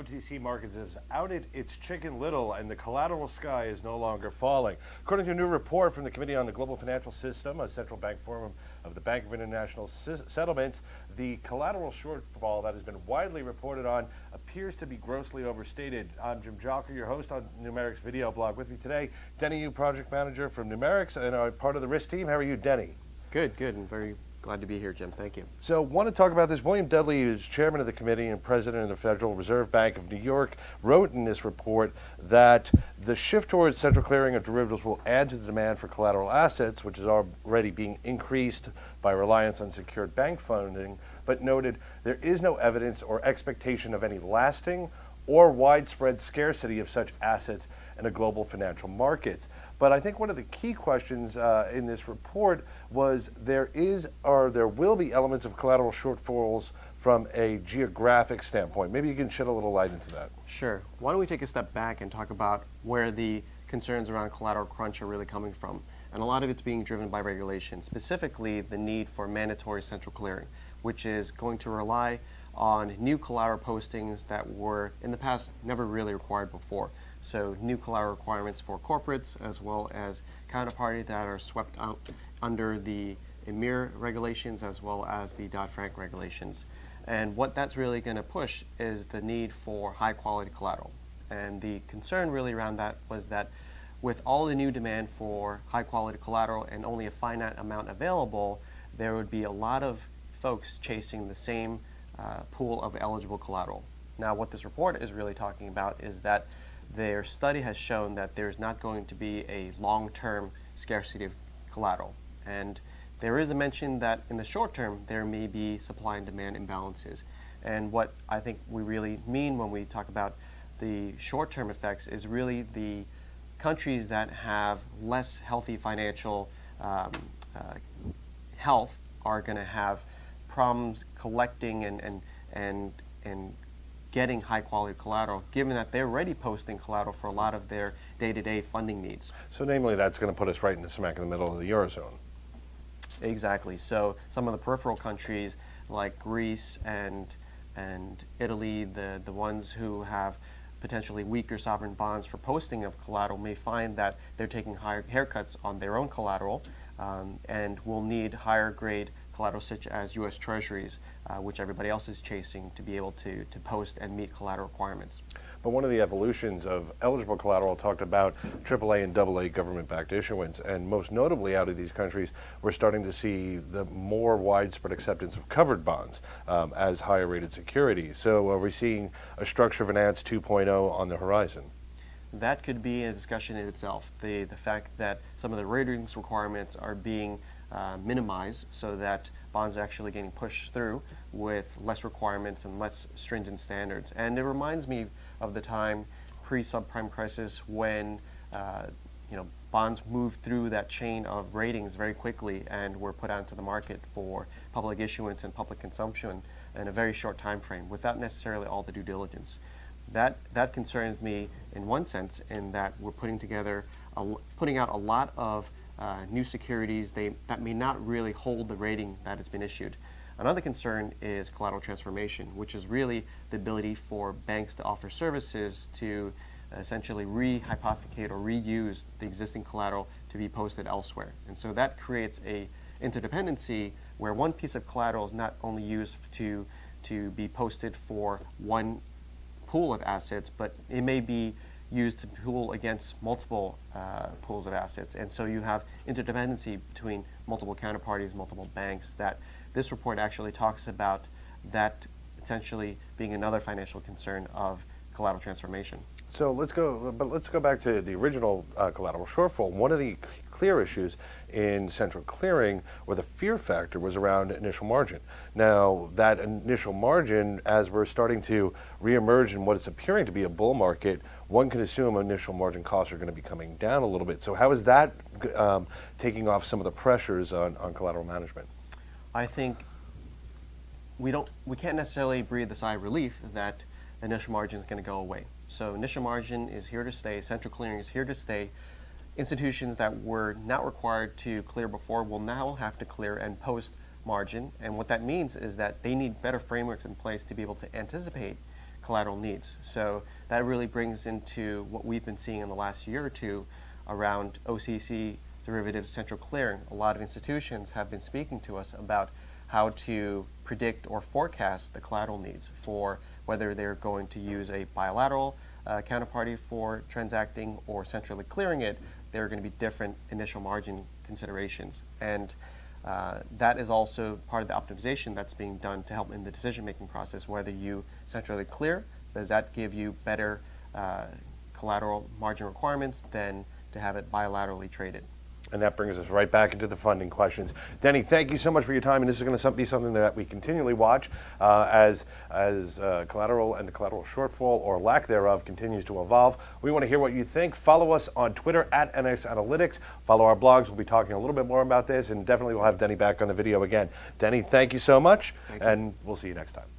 OTC markets has outed its Chicken Little, and the collateral sky is no longer falling. According to a new report from the Committee on the Global Financial System, a central bank forum of the Bank of International Settlements, the collateral shortfall that has been widely reported on appears to be grossly overstated. I'm Jim Jalker, your host on Numerix video blog. With me today, Denny Yu, project manager from Numerix, and part of the risk team. How are you, Denny? Good, and very glad to be here, Jim. Thank you. So, want to talk about this. William Dudley, who's chairman of the committee and president of the Federal Reserve Bank of New York, wrote in this report that the shift towards central clearing of derivatives will add to the demand for collateral assets, which is already being increased by reliance on secured bank funding, but noted there is no evidence or expectation of any lasting or widespread scarcity of such assets in a global financial markets. But I think one of the key questions in this report was there will be elements of collateral shortfalls from a geographic standpoint. Maybe you can shed a little light into that. Sure. Why don't we take a step back and talk about where the concerns around collateral crunch are really coming from. And a lot of it's being driven by regulation, specifically the need for mandatory central clearing, which is going to rely on new collateral postings that were in the past never really required before. So new collateral requirements for corporates as well as counterparties that are swept out under the EMIR regulations as well as the Dodd-Frank regulations. And what that's really going to push is the need for high quality collateral. And the concern really around that was that with all the new demand for high quality collateral and only a finite amount available, there would be a lot of folks chasing the same pool of eligible collateral. Now what this report is really talking about is that their study has shown that there's not going to be a long-term scarcity of collateral. And there is a mention that in the short term, there may be supply and demand imbalances. And what I think we really mean when we talk about the short-term effects is really the countries that have less healthy financial health are going to have problems collecting and getting high quality collateral, given that they're already posting collateral for a lot of their day-to-day funding needs. So namely, that's going to put us right in the smack in the middle of the Eurozone. Exactly. So some of the peripheral countries like Greece and Italy, the ones who have potentially weaker sovereign bonds for posting of collateral may find that they're taking higher haircuts on their own collateral and will need higher grade collateral such as U.S. Treasuries, which everybody else is chasing to be able to post and meet collateral requirements. But one of the evolutions of eligible collateral talked about AAA and AA government-backed issuance, and most notably out of these countries, we're starting to see the more widespread acceptance of covered bonds as higher rated securities. So are we seeing a structure finance 2.0 on the horizon? That could be a discussion in itself. The fact that some of the ratings requirements are being minimized so that bonds are actually getting pushed through with less requirements and less stringent standards. And it reminds me of the time pre-subprime crisis when bonds moved through that chain of ratings very quickly and were put out into the market for public issuance and public consumption in a very short time frame without necessarily all the due diligence. That concerns me in one sense, in that we're putting out a lot of new securities that may not really hold the rating that has been issued. Another concern is collateral transformation, which is really the ability for banks to offer services to essentially re-hypothecate or reuse the existing collateral to be posted elsewhere. And so that creates a interdependency where one piece of collateral is not only used to be posted for one pool of assets, but it may be used to pool against multiple pools of assets. And so you have interdependency between multiple counterparties, multiple banks, that this report actually talks about that potentially being another financial concern of collateral transformation. So let's go back to the original collateral shortfall. One of the clear issues in central clearing, or the fear factor, was around initial margin. Now, that initial margin, as we're starting to reemerge in what is appearing to be a bull market, one can assume initial margin costs are going to be coming down a little bit. So how is that taking off some of the pressures on collateral management? I think we can't necessarily breathe a sigh of relief that initial margin is going to go away. So initial margin is here to stay, central clearing is here to stay. Institutions that were not required to clear before will now have to clear and post margin. And what that means is that they need better frameworks in place to be able to anticipate collateral needs. So that really brings into what we've been seeing in the last year or two around OCC derivatives central clearing. A lot of institutions have been speaking to us about how to predict or forecast the collateral needs for whether they're going to use a bilateral counterparty for transacting or centrally clearing it. There are going to be different initial margin considerations. And that is also part of the optimization that's being done to help in the decision-making process. Whether you centrally clear, does that give you better collateral margin requirements than to have it bilaterally traded? And that brings us right back into the funding questions. Denny, thank you so much for your time, and this is going to be something that we continually watch as collateral and the collateral shortfall or lack thereof continues to evolve. We want to hear what you think. Follow us on Twitter at NX Analytics. Follow our blogs. We'll be talking a little bit more about this, and definitely we'll have Denny back on the video again. Denny, thank you so much, and we'll see you next time.